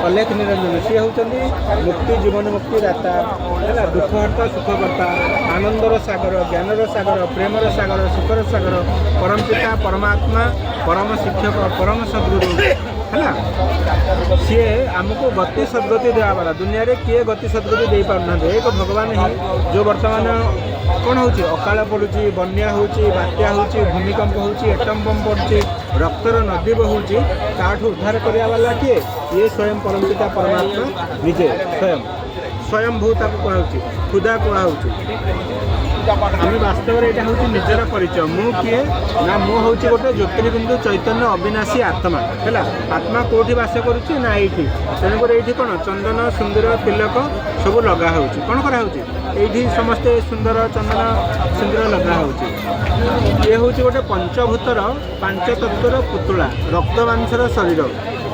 अलेख निरंजन सी होती मुक्ति जीवन मुक्ति दाता है दुखहर्ता सुखकर्ता आनंदर सागर ज्ञानर सागर प्रेमर सागर सुखर सागर परम पिता परमात्मा परम शिक्षक परम सद्गुरु है सी आमको गति सद्गति देवा वाला दुनिया रे किए गति सद्गति दे पारना एक भगवान ही जो वर्तमान कौन हो अकाल पड़ुची बन्या हो बात्या हो भूमिकंप हो एटम बम पड़ुची रक्तर नदी बहुची ताठू उद्धार करने वाला किए ये स्वयं परम पिता परमात्मा निजे स्वयं स्वयं भू कहुची खुदा कहुची आम वास्तव में यहाँ हूँ निजर परिचय मु किए ना मु हूँ गोटे ज्योतिर्बिंदु चैतन्य अविनाशी आत्मा है आत्मा कौटी बास करुच्ची ना ये तेणुकर ये कौन चंदन सुंदर तिलक सब लगा हो कौन कराई समस्ते सुंदर चंदन सुंदर लगा हो ये हूँ गोटे पंचभूतर पांच तत्वर पुतुला रक्त मांसर शरीर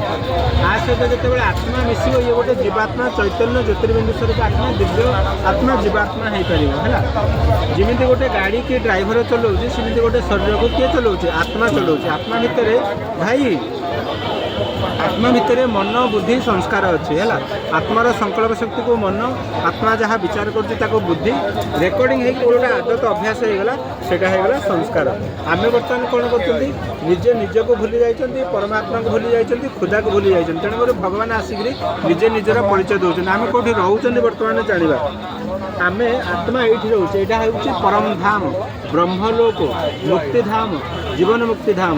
आ सहित जिते आत्मा मिसिब ये गोटे जीवात्मा चैतन्य ज्योतिर्बिंदु स्वरूप आत्मा दिव्य आत्मा जीवात्मा हो पार है जमी गोटे गाड़ी की ड्राइवर चलाऊँगी सेमती गोटे शरीर को किए चलाऊँगी आत्मा चलाऊँगी आत्मा भितर भाई आत्मा भितर मन बुद्धि संस्कार अच्छी है आत्मार संकल्प शक्ति को मन आत्मा जहाँ विचार कर बुद्धि रेकर्डिंग गोटे आदत अभ्यास होगा सेटा संस्कार आम बर्तमान कौन कर निजे निज को भूली जाइए परमात्मा को भूली जाइए खुदा को भूली जाइए तेणुकर भगवान आसिक निजे निजर परिचय दौरान आम कौटी रोचे बर्तमान जाना आम आत्मा ये रोचे यहाँ हूँ परम धाम ब्रह्मलोक मुक्तिधाम जीवन मुक्तिधाम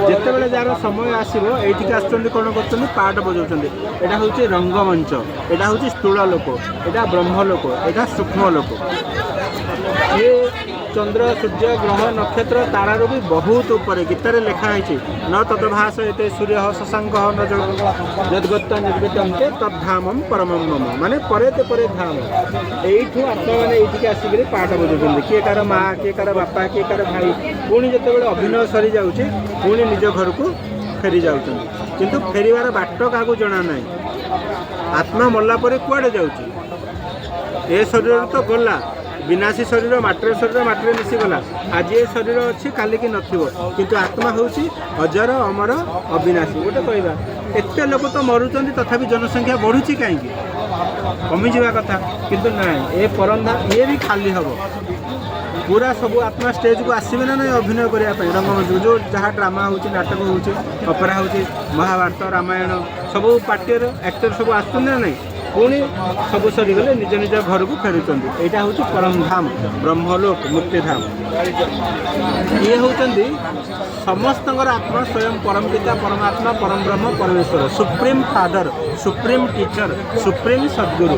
जिते जार समय आसो ये आसुँच कौन कर पाठ बजाऊँ यहाँ हूँ रंगमंच यहाँ हूँ स्थूल लोक यहाँ ब्रह्मलोक यहाँ सूक्ष्म लोक ये चंद्र सूर्य ग्रह नक्षत्र तारार भी बहुत ऊपर गीतार लिखाई न तदभास ये सूर्य शशांक न जदगत निर्गत तद्धाम परम मम माने परे परे धाम यू आत्मा मैंने ये आसिक पाठ बजाऊँ किए कार माँ किए कार बापा किए कार भाई पुणी जिते अभिनय सरी जाऊँगी पुणी निज घर को फेरी जाऊँ किंतु फेरबार बाट क्या जना ना आत्मा मरला कुआड़े जाऊँगी ए शरीर तो गला विनाशी शरीर माटर मिशीगला आज ये शरीर अच्छी काली की नथिबो किंतु आत्मा हूँ अजर अमर अविनाशी गोटे कहवा एत लोक तो मरुचंदी तथापि जनसंख्या बढ़ुची कहीं कमी जावा कथा किंतु ना ये परंधाम ये भी खाली हम पूरा सब आत्मा स्टेज को आसबे ना ना अभिनय करने रंगमंच जो जहाँ ड्रामा हो नाटक हो ऑपेरा हो महाभारत रामायण सब पार्टी एक्टर सब आसुना ना पुणी सब सरीगले निज निज घर को फेरुंट यहाँ हूँ परमधाम ब्रह्मलोक मुक्तिधाम ये होती समस्त आत्मा स्वयं परम पिता परमात्मा परम ब्रह्म परमेश्वर supreme father supreme teacher supreme सद्गुरु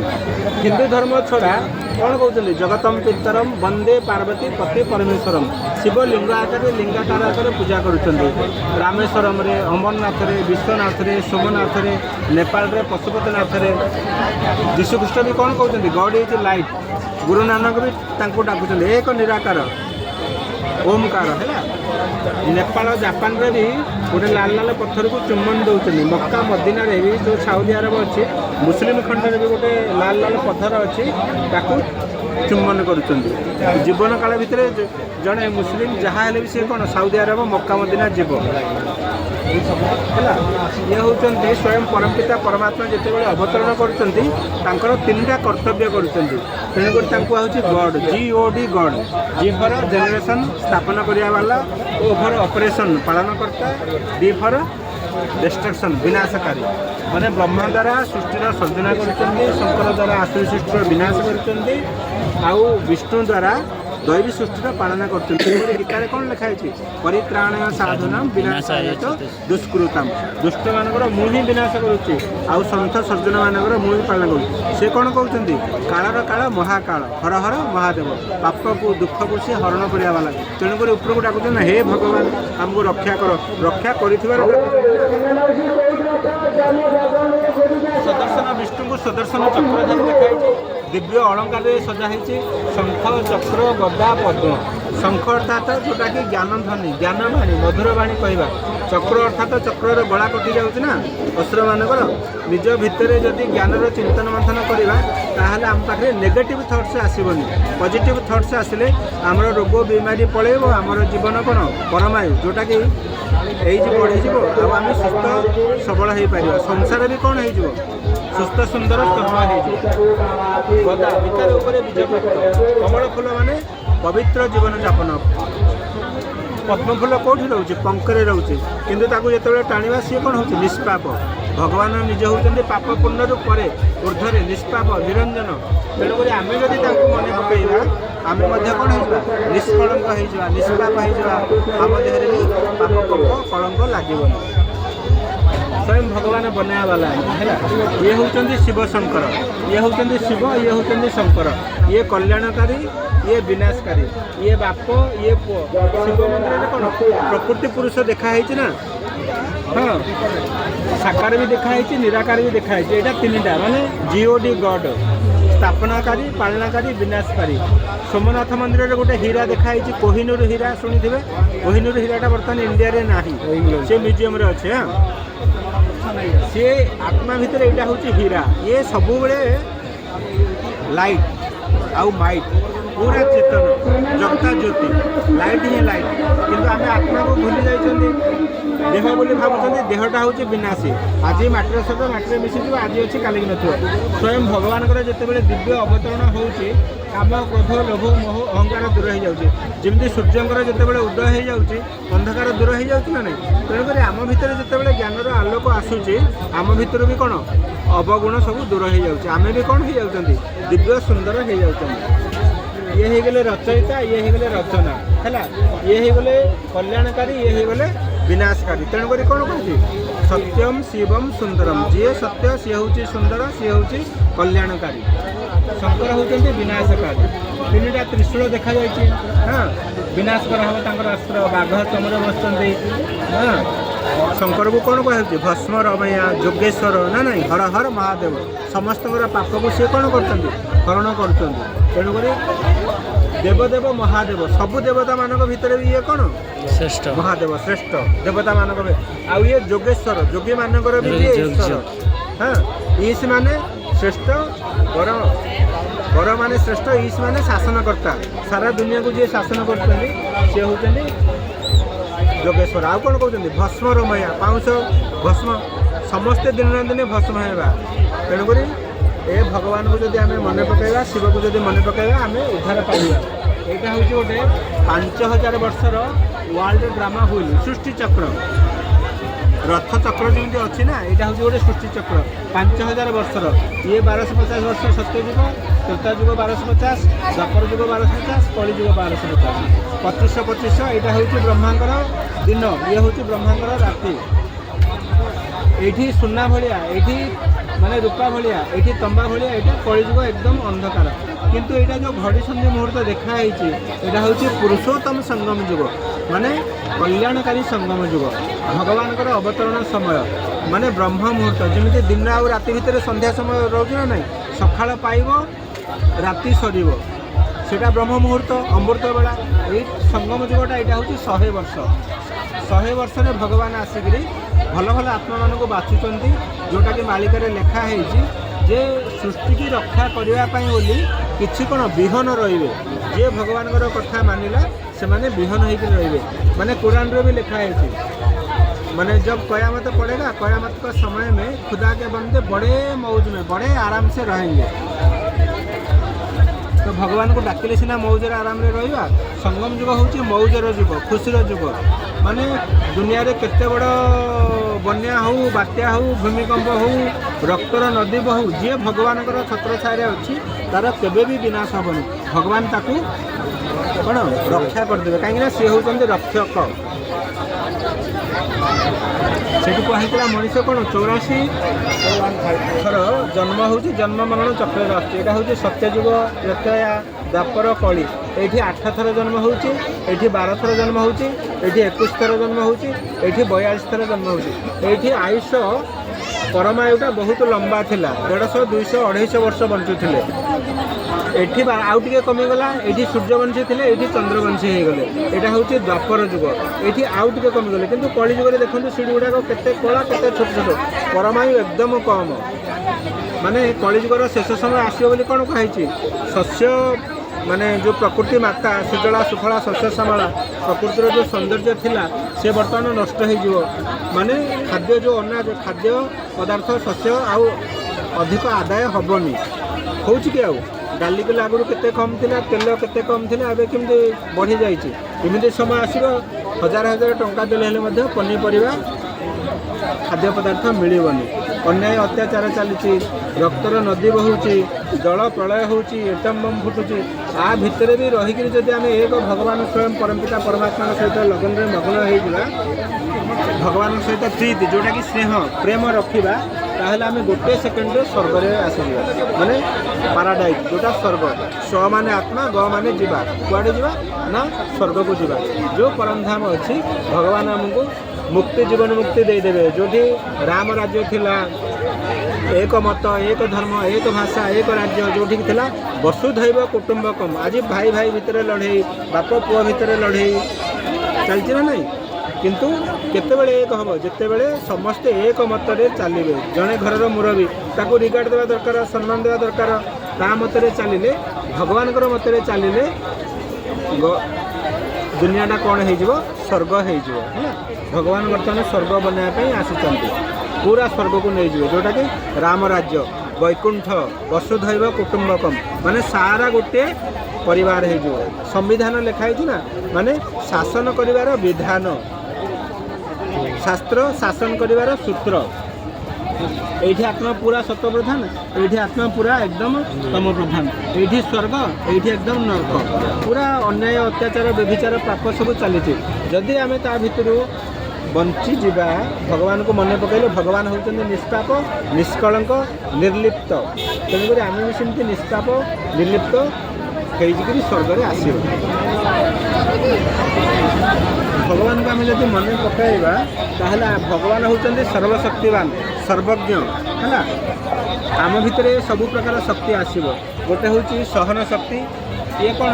हिंदू धर्म छड़ा कौन कहते जगतम पितरम वंदे पार्वती पति परमेश्वरम शिव लिंग आकार लिंगाकार आकार पूजा करुँच रामेश्वरम रे अमरनाथ रे विश्वनाथ रे सोमनाथ रे नेपाल रे पशुपतिनाथ रे यीशुख्रीष्ट भी कौन कहते God is light Guru Nanak भी डाकुं एक निराकार ओमकार है नेपाल जापान रे भी गोटे लाल लाल पत्थर को चुम्बन दौरान मक्का मदीना रे भी जो साउदी अरब अच्छी मुस्लिम खंड में भी गोटे लाल लाल पत्थर अच्छी चुम्बन कर जीवन काल भितर जड़े मुस्लिम जहाँ भी सी कौन साउदी अरब मक्का मदीना जीव ये होती स्वयं परमपिता परमात्मा जिते अवतरण कर तीनटा कर्तव्य करुँच गॉड GOD गॉड जी फॉर जेनरेशन स्थापन करिया वाला ओ फॉर ऑपरेशन पालन करता डी फॉर डिस्ट्रक्शन विनाशकारी माने ब्रह्मा द्वारा सृष्टिर सर्जना कर शंकर द्वारा आसुरी सृष्टिर विनाश कर विष्णु द्वारा दैवी सृष्टिर पालना कर गीतार कौन लिखाई परित्राणय साधना विनाशाय दुष्कृतम दुष्ट मानकर मुझे विनाश करुच्ची आउ सन्थ सर्जन मानकर मुझे पालन कर से कौन कहते कालर काल महाकाल हर हर महादेव पाप को दुख को सी हरण करिया वाला तेणुकर ऊपर को डाकुचे ना हे भगवान आमको रक्षा कर रक्षा कर सदर्शन विष्णु को सदर्शन चक्र लिखाई दिव्य अलंकार सजाही शंख चक्र गदा पद्म शंख अर्थात जोटा कि ज्ञान ध्वनि ज्ञानवाणी मधुरवाणी कहवा चक्र अर्थात चक्र गला कटि जाऊँ ना असुर मानकर निज भितर जदि ज्ञानर चिंतन मंथन करवा ताहले आम पाखे नेगेटिव थट्स आसबनी पॉजिटिव थट्स आसिले आमर रोग बीमारी पलैब आमर जीवन कौन परमायु जोटा कि बढ़ीज आम सुस्थ सबल हो पार संसार भी कौन हो सुस्थ सुंदर सबल हो गदा विचार विजय प्राप्त कमल फूल माने पवित्र जीवन जापन पद्मफूल कौटी रोचे पंकरे रोचे किंतु ताकू जो टाणवा सी कौन हो निष्पाप भगवान निज होती पाप पुण्य परे ऊर्धरे निष्पाप निरंजन तेणुक आम जदि मन पकईवा आम कौन हो निष्कलंक हो निष्पाप हो आम देहरे भी पाप कप कलंक लगे स्वयं भगवान बनाया वाला है ये होती शिव शंकर ये होती शिव ये होती शंकर ये कल्याणकारी ये विनाशकारी ये बाप ये पुओ शिव मंदिर कौन प्रकृति पुरुष देखाई ना हाँ साकार भी देखाई निराकार भी देखाई यहाँ तीन टा माने जीओडी गॉड स्थापनाकारी पालनाकारी विनाशकारी सोमनाथ मंदिर में गोटे हीरा देखाई कोहिनूर हीरा शुणी थे कोहिनूर हीराटा बर्तमान इंडिया रे नाही से म्यूजियम रे अच्छे हाँ सी आत्मा भितर यहाँ हूँ हीरा ये सब लाइट आउ माइट पूरा चेतन जगता ज्योति लाइट ही लाइट किंतु आम आत्मा को भूली जाइए देह बोली भावुँ देहटा हूँ विनाशी आज माटर सहित माटी मिशीज आज अच्छी काली नथिबो स्वयं भगवान जितेबाला दिव्य अवतरण होची काम क्रोध लोभ मोह अहंकार दूर हो जाए जमी सूर्यंकर जितेबाला उदय हो जाए अंधकार दूर हो जाए ना नहीं तेणुक आम भितर जितेबाला ज्ञानर आलोक आसूची आम भितर भी कौन अवगुण सब दूर हो जाए आम भी कौन हो जाती दिव्य सुंदर हो जाती ये हो गले रचयिता ये हो गले रचना है ये हो गले कल्याणकारी ये हो गले विनाशकारी तेणुक कौन कहती सत्यम शिवम सुंदरम जी सत्य सी हूँ सुंदर सी हूँ कल्याणकारी शंकर होती विनाशकारी तीन टा त्रिशूल देखा जाए हाँ विनाश कराव अस्त्र बाघ चमरे बसते हाँ शंकर को कौन कहते भस्म रमैया जोगेश्वर ना नहीं हर हर महादेव समस्त पाप को सी कौन करण कर तेणुक देवदेव महादेव सबु देवता मानक भितर भी ये कौन श्रेष्ठ महादेव श्रेष्ठ देवता मानक आउ ये जोगेश्वर जोगी मानकर भी ये ईश्वर हाँ ईश माने श्रेष्ठ बर बर माने श्रेष्ठ ईश माने शासनकर्ता सारा दुनिया को जी शासन करते सी होती जोगेश्वर आउ कौन कहते भस्म रमैया पाउंश भस्म समस्ते दिन दिन भस्म होगा तेणुक ए भगवान को जब आम मन पकड़ा शिव को जब मन पकड़ा आम उद्धार पाइबा यहाँ हूँ गोटे 5000 वर्षर वर्ल्ड ड्रामा हुई सृष्टि चक्र रथ चक्र जमी अच्छी ना यहाँ हूँ गोटे सृष्टि चक्र 5000 वर्षर ये 1250 वर्ष सत्ययुग त्रेता युग 1250 द्वापर युग 1250 कली युग 1250 2500 यहाँ हूँ ब्रह्मांकर दिन ये हूँ ब्रह्मांकर राति ये सुना भाया ये माने रूपा भाया ये तंबा भाया ये कलिजुग एकदम अंधकार किंतु यहाँ जो घड़ी संधि मुहूर्त देखाई यहाँ हूँ पुरुषोत्तम संगम युग माने कल्याणकारी संगम युग भगवान अवतरण समय माने ब्रह्म मुहूर्त जमी दिन आउ राति भितर संध्या समय रोज ना नहीं सकाळ पाइब राति सर सेटा ब्रह्म मुहूर्त अमृत बेला ये संगम युगटा यहाँ हूँ 100 वर्ष 100 वर्ष में भगवान आसिक भल भल आत्मा मान बाछुंट जोटा कि मालिकारे लिखाई जे सृष्टि की रक्षा करने बोली किसी कौन विहन रे जे भगवान कथा मानिला से माने विहन होकर रे माने कुरान रे भी लिखाई माने जब कयामत पड़ेगा कयामत का समय में खुदा के बंदे बड़े मौज में बड़े आराम से रहेंगे तो भगवान को डाकिले सीना मौजर आराम रे रहिबा संगम युग हूँ मौजर युग खुशीर युग माने दुनिया रे केते बड़ बन्या हो बात्या हो भूमिकंप हो रक्तर नदी बहु जी भगवान छत्र छाया अच्छी तार केबे भी विनाश हेनी भगवान ताकू कौन रक्षा करदे कहीं सी हूँ रक्षक से कहला मनीष कौन 84 थर जन्म हो जन्म मरण चक्र आसा हूँ सत्ययुग त्रेता द्वापर कली ये 8 थर जन्म होती 12 थर जन्म होती 21 थर जन्म होती 42 थर जन्म होती आयुष परमायुटा बहुत लंबा थिला 150 200 250 वर्ष बंचुले एठी आउ टिके कमिगला एठी सूर्यवंशी थे ये चंद्रवंशी हो गले यहाँ हूँ द्वापर युग ये आउ टिके कमिगले किंतु कली युग देखते सीढ़ी गुड़ाक केते कला केते छोट छोट परमायु एकदम कम ମାନେ କଳିଯୁଗର ଶେଷ ସମୟ ଆସିବ ବୋଲି କ'ଣ କୁହାହେଇଛି? ଶସ୍ୟ ମାନେ ଯେଉଁ ପ୍ରକୃତି ମାତା ସୁଜଳା ସୁଫଳା ଶସ୍ୟ ଶ୍ୟାମଳା ପ୍ରକୃତିର ଯେଉଁ ସୌନ୍ଦର୍ଯ୍ୟ ଥିଲା ସେ ବର୍ତ୍ତମାନ ନଷ୍ଟ ହେଇଯିବ। ମାନେ ଖାଦ୍ୟ ଯେଉଁ ଅନାଜ ଖାଦ୍ୟ ପଦାର୍ଥ ଶସ୍ୟ ଆଉ ଅଧିକ ଆଦାୟ ହେବନି। ହେଉଛି କି ଆଉ? ଡାଲି କିଲୋ ଆଗରୁ କେତେ କମ୍ ଥିଲା, ତେଲ କେତେ କମ୍ ଥିଲା, ଏବେ କେମିତି ବଢ଼ିଯାଇଛି। ଏମିତି ସମୟ ଆସିବ ହଜାର ହଜାର ଟଙ୍କା ଦେଲେ ହେଲେ ମଧ୍ୟ ପନିପରିବା ଖାଦ୍ୟ ପଦାର୍ଥ ମିଳିବନି। ଅନ୍ୟାୟ ଅତ୍ୟାଚାର ଚାଲିଛି, ରକ୍ତର ନଦୀ ବହୁଛି, ଜଳ ପ୍ରଳୟ ହେଉଛି, ଏଟମ୍ ବମ୍ ଫୁଟୁଛି। ଆ ଭିତରେ ବି ରହିକିରି ଯଦି ଆମେ ଏକ ଭଗବାନ ସ୍ୱୟଂ ପରମପିତା ପରମାତ୍ମାଙ୍କ ସହିତ ଲଗ୍ନରେ ମଗ୍ନ ହେଇଯିବା, ଭଗବାନଙ୍କ ସହିତ ପ୍ରୀତି ଯେଉଁଟାକି ସ୍ନେହ ପ୍ରେମ ରଖିବା, ତାହେଲେ ଆମେ ଗୋଟେ ସେକେଣ୍ଡରେ ସ୍ୱର୍ଗରେ ଆସିଯିବା। ମାନେ ପାରାଡାଇସ୍ ଯେଉଁଟା ସ୍ୱର୍ଗ। ସ ମାନେ ଆତ୍ମା, ଗ ମାନେ ଯିବା। କୁଆଡ଼େ ଯିବା ନା ସ୍ୱର୍ଗକୁ ଯିବା। ଯେଉଁ ପରମଧାମ ଅଛି ଭଗବାନ ଆମକୁ ମୁକ୍ତି ଜୀବନ ମୁକ୍ତି ଦେଇଦେବେ। ଯେଉଁଠି ରାମ ରାଜ୍ୟ ଥିଲା, ଏକ ମତ, ଏକ ଧର୍ମ, ଏକ ଭାଷା, ଏକ ରାଜ୍ୟ ଯେଉଁଠିକି ଥିଲା ବସୁଧୈବ କୁଟୁମ୍ବକମ୍। ଆଜି ଭାଇ ଭାଇ ଭିତରେ ଲଢ଼େଇ, ବାପ ପୁଅ ଭିତରେ ଲଢ଼େଇ ଚାଲିଛି ନା ନାହିଁ? କିନ୍ତୁ କେତେବେଳେ ଏକ ହେବ? ଯେତେବେଳେ ସମସ୍ତେ ଏକ ମତରେ ଚାଲିବେ। ଜଣେ ଘରର ମୁରବୀ, ତାକୁ ରିଗାର୍ଡ଼ ଦେବା ଦରକାର, ସମ୍ମାନ ଦେବା ଦରକାର। ତା ମତରେ ଚାଲିଲେ, ଭଗବାନଙ୍କର ମତରେ ଚାଲିଲେ ଦୁନିଆଟା କ'ଣ ହେଇଯିବ? ସ୍ୱର୍ଗ ହେଇଯିବ। ହେଲା, ଭଗବାନ ବର୍ତ୍ତମାନ ସ୍ୱର୍ଗ ବନାଇବା ପାଇଁ ଆସିଛନ୍ତି। ପୁରା ସ୍ୱର୍ଗକୁ ନେଇଯିବେ, ଯେଉଁଟାକି ରାମ ରାଜ୍ୟ, ବୈକୁଣ୍ଠ, ବସୁଧୈବ କୁଟୁମ୍ବକମ୍। ମାନେ ସାରା ଗୋଟେ ପରିବାର ହେଇଯିବ। ସମ୍ବିଧାନ ଲେଖା ହେଇଛି ନା, ମାନେ ଶାସନ କରିବାର ବିଧାନ, ଶାସ୍ତ୍ର ଶାସନ କରିବାର ସୂତ୍ର। এইটি আত্মা পুরা সত্য প্রধান, এইটি আত্মা পুরা একদম তম প্রধান। এইটি স্বর্গ, এইটি একদম নরক। পুরা অন্যায় অত্যাচার ব্যভিচার পাপ সব চালিছে। যদি আমি তা ভিতর বঞ্চি যা ভগবানকে মনে পকাইলে, ভগবান হচ্ছেন নিষ্পাপ, নিষ্কলঙ্ক, নির্লিপ্ত। তেমনি আমি ବି ସେମିତି ନିଷ୍ପାପ ନିର୍ଲିପ୍ତ ହେଇଯିକିରି ସ୍ୱର୍ଗରେ ଆସିବ। ଭଗବାନଙ୍କୁ ଆମେ ଯଦି ମନେ ପକାଇବା, ତାହେଲେ ଭଗବାନ ହେଉଛନ୍ତି ସର୍ବଶକ୍ତିବାନ, ସର୍ବଜ୍ଞ। ହେଲା, ଆମ ଭିତରେ ସବୁ ପ୍ରକାର ଶକ୍ତି ଆସିବ। ଗୋଟେ ହେଉଛି ସହନ ଶକ୍ତି। ଇଏ କ'ଣ?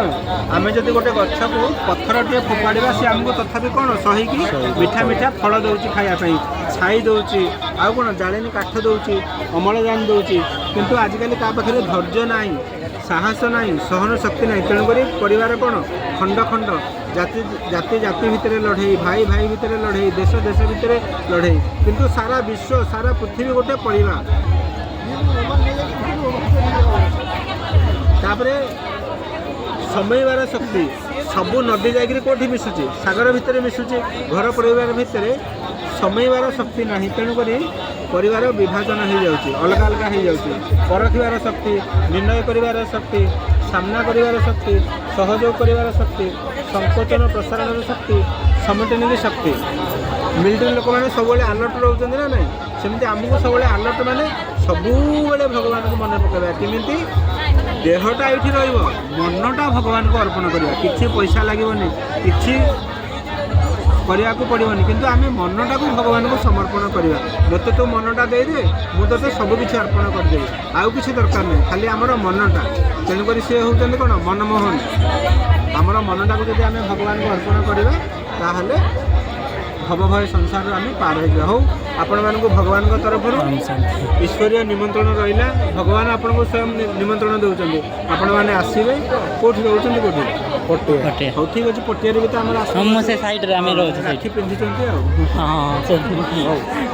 ଆମେ ଯଦି ଗୋଟେ ଗଛକୁ ପଥରଟିଏ ଫୋପାଡ଼ିବା, ସେ ଆମକୁ ତଥାପି କ'ଣ ସହିକି ମିଠା ମିଠା ଫଳ ଦେଉଛି ଖାଇବା ପାଇଁ, ଛାଇ ଦେଉଛି, ଆଉ କ'ଣ ଜାଳେଣି କାଠ ଦେଉଛି, ଅମ୍ଳଜାନ ଦେଉଛି। କିନ୍ତୁ ଆଜିକାଲି ତା ପାଖରେ ଧୈର୍ଯ୍ୟ ନାହିଁ, ସାହସ ନାହିଁ, ସହନ ଶକ୍ତି ନାହିଁ। ତେଣୁକରି ପରିବାର କ'ଣ ଖଣ୍ଡ ଖଣ୍ଡ, ଜାତି ଜାତି ଜାତି ଭିତରେ ଲଢ଼େଇ, ଭାଇ ଭାଇ ଭିତରେ ଲଢ଼େଇ, ଦେଶ ଦେଶ ଭିତରେ ଲଢ଼େଇ। କିନ୍ତୁ ସାରା ବିଶ୍ୱ, ସାରା ପୃଥିବୀ ଗୋଟେ ପରିବାର। ତାପରେ ସମୟବାର ଶକ୍ତି। ସବୁ ନଦୀ ଯାଇକରି କେଉଁଠି ମିଶୁଛି? ସାଗର ଭିତରେ ମିଶୁଛି। ଘର ପରିବାର ଭିତରେ ସମୟବାର ଶକ୍ତି ନାହିଁ। ତେଣୁକରି ପରିବାର ବିଭାଜନ ହେଇଯାଉଛି, ଅଲଗା ଅଲଗା ହେଇଯାଉଛି। ପରଖିବାର ଶକ୍ତି, ନିର୍ଣ୍ଣୟ କରିବାର ଶକ୍ତି, ସାମ୍ନା କରିବାର ଶକ୍ତି, ସହଯୋଗ କରିବାର ଶକ୍ତି, ସଂକୋଚନ ପ୍ରସାରଣର ଶକ୍ତି, ସମଟନିକି ଶକ୍ତି। ମିଲିଟାରୀ ଲୋକମାନେ ସବୁବେଳେ ଆଲର୍ଟ ରହୁଛନ୍ତି ନା ନାହିଁ? ସେମିତି ଆମକୁ ସବୁବେଳେ ଆଲର୍ଟ, ମାନେ ସବୁବେଳେ ଭଗବାନଙ୍କୁ ମନେ ପକାଇବା। କେମିତି? ଦେହଟା ଏଇଠି ରହିବ, ମନଟା ଭଗବାନଙ୍କୁ ଅର୍ପଣ କରିବା। କିଛି ପଇସା ଲାଗିବନି, କିଛି କରିବାକୁ ପଡ଼ିବନି, କିନ୍ତୁ ଆମେ ମନଟାକୁ ଭଗବାନଙ୍କୁ ସମର୍ପଣ କରିବା। ମୋତେ ତୁ ମନଟା ଦେଇଦେ, ମୁଁ ତୋତେ ସବୁ କିଛି ଅର୍ପଣ କରିଦେବି। ଆଉ କିଛି ଦରକାର ନାହିଁ, ଖାଲି ଆମର ମନଟା। ତେଣୁକରି ସେ ହେଉଛନ୍ତି କ'ଣ? ମନମୋହନ। ଆମର ମନଟାକୁ ଯଦି ଆମେ ଭଗବାନଙ୍କୁ ଅର୍ପଣ କରିବା, ତାହେଲେ ଭବଭୟ ସଂସାରରୁ ଆମେ ପାର ହେଇଯିବା। ହଉ, ଆପଣମାନଙ୍କୁ ଭଗବାନଙ୍କ ତରଫରୁ ଈଶ୍ୱରୀୟ ନିମନ୍ତ୍ରଣ ରହିଲା। ଭଗବାନ ଆପଣଙ୍କୁ ସ୍ୱୟଂ ନିମନ୍ତ୍ରଣ ଦେଉଛନ୍ତି, ଆପଣମାନେ ଆସିବେ। କେଉଁଠି ରହୁଛନ୍ତି? କେଉଁଠି? ପଟିଆ। ହଉ, ଠିକ୍ ଅଛି। ପଟିଆରେ ବି ତ ଆମର ରାକ୍ଷୀ ପିନ୍ଧିଛନ୍ତି ଆଉ। ହଉ।